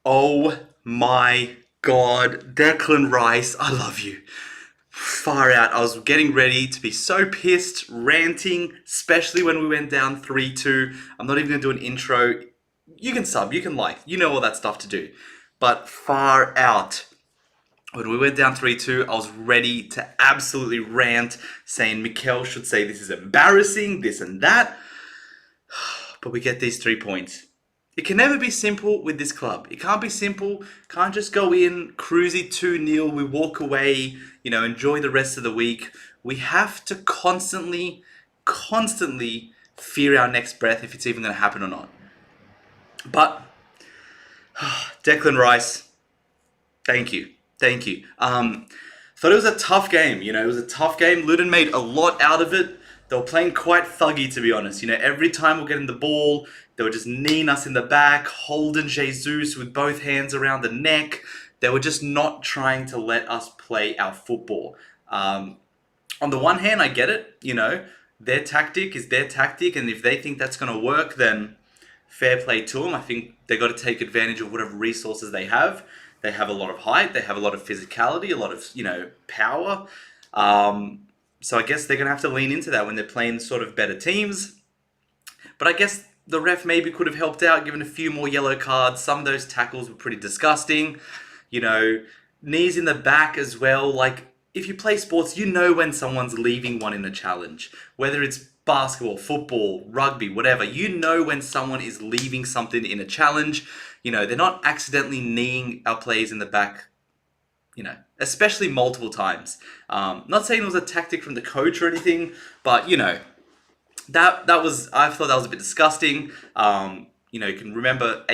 Oh my God, Declan Rice, I love you. Far out. I was getting ready to be so pissed, ranting, especially when we went down 3-2. I'm not even going to do an intro. You can sub, you can like, you know all that stuff to do. But far out. When we went down 3-2, I was ready to absolutely rant, saying Mikel should say this is embarrassing, this and that. But we get these 3 points. It can never be simple with this club. It can't be simple. Can't just go in, cruisy 2-0, we walk away, enjoy the rest of the week. We have to constantly fear our next breath if it's even going to happen or not. But Declan Rice, thank you. Thank you. Thought it was a tough game. It was a tough game. Luton made a lot out of it. They were playing quite thuggy, to be honest. Every time we're getting the ball, they were just kneeing us in the back, holding Jesus with both hands around the neck. They were just not trying to let us play our football. On the one hand, I get it. Their tactic is their tactic, and if they think that's going to work, then fair play to them. I think they got to take advantage of whatever resources they have. They have a lot of height. They have a lot of physicality, a lot of, power. So I guess they're going to have to lean into that when they're playing sort of better teams. But I guess the ref maybe could have helped out, given a few more yellow cards. Some of those tackles were pretty disgusting. Knees in the back as well. Like, if you play sports, you know when someone's leaving one in a challenge. Whether it's basketball, football, rugby, whatever. You know when someone is leaving something in a challenge. They're not accidentally kneeing our players in the back, especially multiple times. Not saying it was a tactic from the coach or anything, but, that was, I thought that was a bit disgusting. You can remember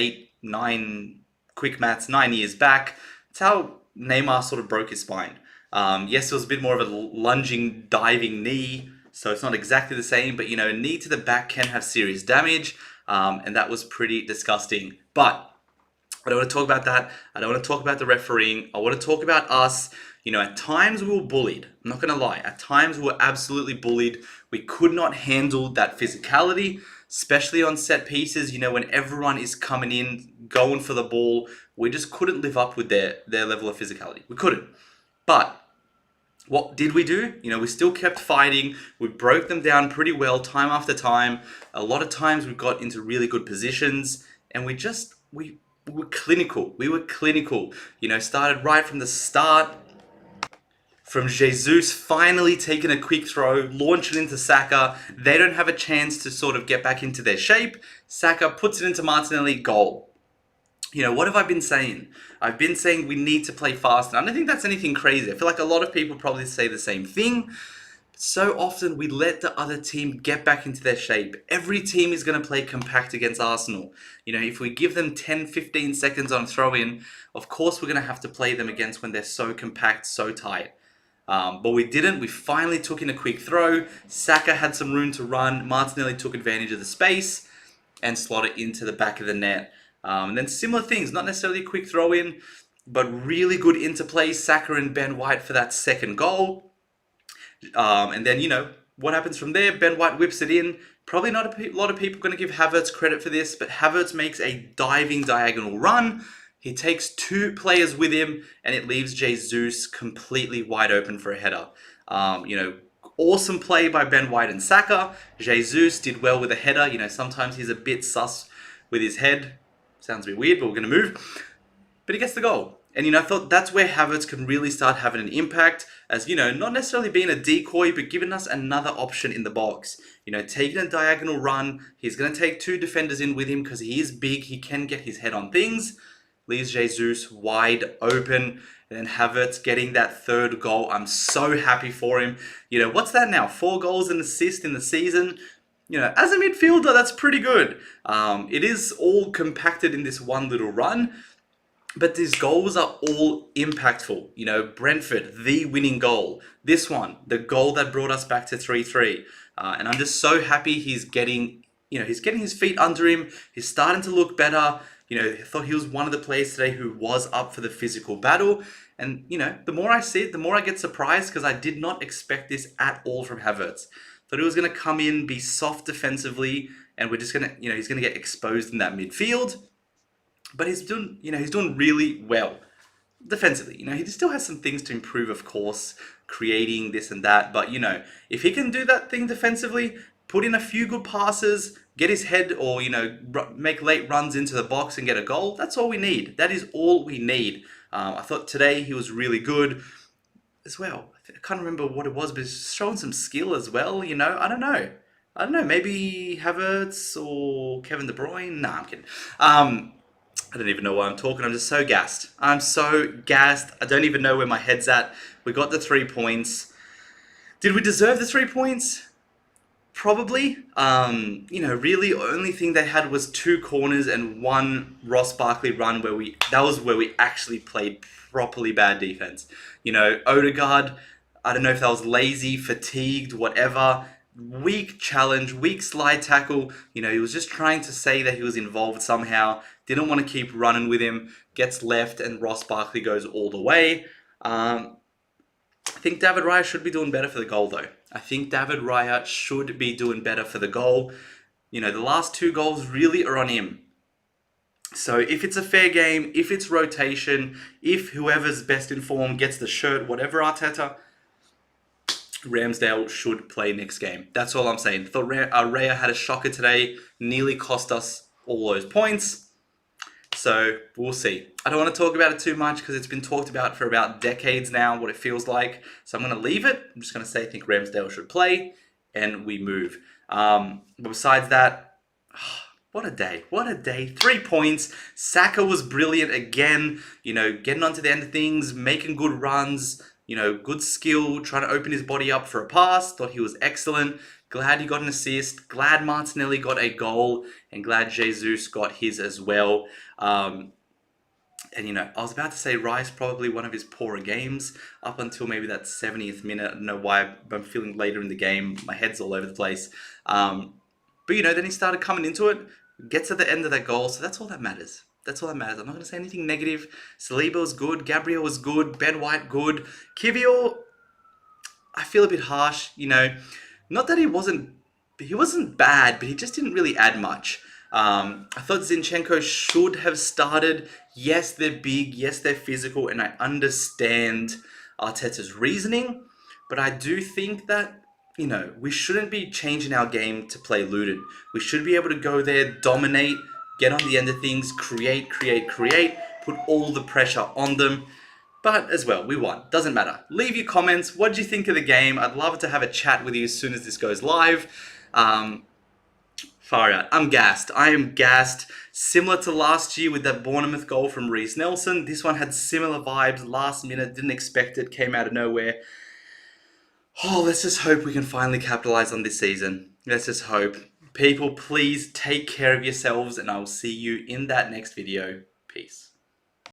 9 years back. It's how Neymar sort of broke his spine. Yes, it was a bit more of a lunging, diving knee, so it's not exactly the same, but, a knee to the back can have serious damage, and that was pretty disgusting. But I don't want to talk about that. I don't want to talk about the refereeing. I want to talk about us. At times we were bullied. I'm not going to lie. At times we were absolutely bullied. We could not handle that physicality, especially on set pieces. When everyone is coming in, going for the ball, we just couldn't live up with their level of physicality. We couldn't. But what did we do? We still kept fighting. We broke them down pretty well time after time. A lot of times we got into really good positions, and we were clinical. We were clinical. Started right from the start. From Jesus finally taking a quick throw, launching into Saka. They don't have a chance to sort of get back into their shape. Saka puts it into Martinelli, goal. What have I been saying? I've been saying we need to play faster. I don't think that's anything crazy. I feel like a lot of people probably say the same thing. So often we let the other team get back into their shape. Every team is going to play compact against Arsenal. If we give them 10, 15 seconds on throw-in, of course we're going to have to play them against when they're so compact, so tight. But we didn't. We finally took in a quick throw. Saka had some room to run. Martinelli took advantage of the space and slotted into the back of the net. And then similar things, not necessarily a quick throw-in, but really good interplay. Saka and Ben White for that second goal. And then, what happens from there? Ben White whips it in. Probably not a lot of people going to give Havertz credit for this, but Havertz makes a diving diagonal run. He takes 2 players with him, and it leaves Jesus completely wide open for a header. Awesome play by Ben White and Saka. Jesus did well with a header. Sometimes he's a bit sus with his head. Sounds a bit weird, but we're going to move. But he gets the goal. And, I thought that's where Havertz can really start having an impact as, not necessarily being a decoy, but giving us another option in the box. Taking a diagonal run. He's going to take 2 defenders in with him because he is big. He can get his head on things. Leaves Jesus wide open. And then Havertz getting that 3rd goal. I'm so happy for him. What's that now? 4 goals and assists in the season. As a midfielder, that's pretty good. It is all compacted in this one little run. But these goals are all impactful. Brentford, the winning goal. This one, the goal that brought us back to 3-3. And I'm just so happy he's getting his feet under him. He's starting to look better. I thought he was one of the players today who was up for the physical battle. And, the more I see it, the more I get surprised because I did not expect this at all from Havertz. Thought he was going to come in, be soft defensively, and we're just going to, he's going to get exposed in that midfield. but he's doing, he's doing really well defensively. He still has some things to improve, of course, creating this and that. But, if he can do that thing defensively, put in a few good passes, get his head or, make late runs into the box and get a goal, that's all we need. That is all we need. I thought today he was really good as well. I can't remember what it was, but he's showing some skill as well, I don't know. Maybe Havertz or Kevin De Bruyne? Nah, I'm kidding. I don't even know why I'm talking. I'm just so gassed. I'm so gassed. I don't even know where my head's at. We got the 3 points. Did we deserve the 3 points? Probably. Really only thing they had was 2 corners and 1 Ross Barkley run that was where we actually played properly bad defense. Odegaard, I don't know if that was lazy, fatigued, whatever. Weak challenge, weak slide tackle. He was just trying to say that he was involved somehow. Didn't want to keep running with him. Gets left and Ross Barkley goes all the way. I think David Raya should be doing better for the goal though. I think David Raya should be doing better for the goal. The last 2 goals really are on him. So if it's a fair game, if it's rotation, if whoever's best informed gets the shirt, whatever Arteta, Ramsdale should play next game. That's all I'm saying. Thought Raya had a shocker today. Nearly cost us all those points. So we'll see. I don't want to talk about it too much because it's been talked about for about decades now, what it feels like. So I'm going to leave it. I'm just going to say I think Ramsdale should play and we move. But besides that, what a day. What a day. 3 points. Saka was brilliant again. Getting onto the end of things, making good runs. Good skill, trying to open his body up for a pass. Thought he was excellent. Glad he got an assist. Glad Martinelli got a goal. And glad Jesus got his as well. I was about to say Rice, probably one of his poorer games up until maybe that 70th minute. I don't know why I'm feeling later in the game. My head's all over the place. But then he started coming into it. Gets at the end of that goal. So that's all that matters. That's all that matters. I'm not going to say anything negative. Saliba was good. Gabriel was good. Ben White, good. Kivior, I feel a bit harsh. Not that he wasn't bad, but he just didn't really add much. I thought Zinchenko should have started. Yes, they're big. Yes, they're physical. And I understand Arteta's reasoning. But I do think that, we shouldn't be changing our game to play Luton. We should be able to go there, dominate, get on the end of things, create, put all the pressure on them. But as well, we won. Doesn't matter. Leave your comments. What do you think of the game? I'd love to have a chat with you as soon as this goes live. Far out. I'm gassed. I am gassed. Similar to last year with that Bournemouth goal from Reece Nelson. This one had similar vibes. Last minute, didn't expect it, came out of nowhere. Oh, let's just hope we can finally capitalize on this season. Let's just hope. People, please take care of yourselves and I will see you in that next video. Peace.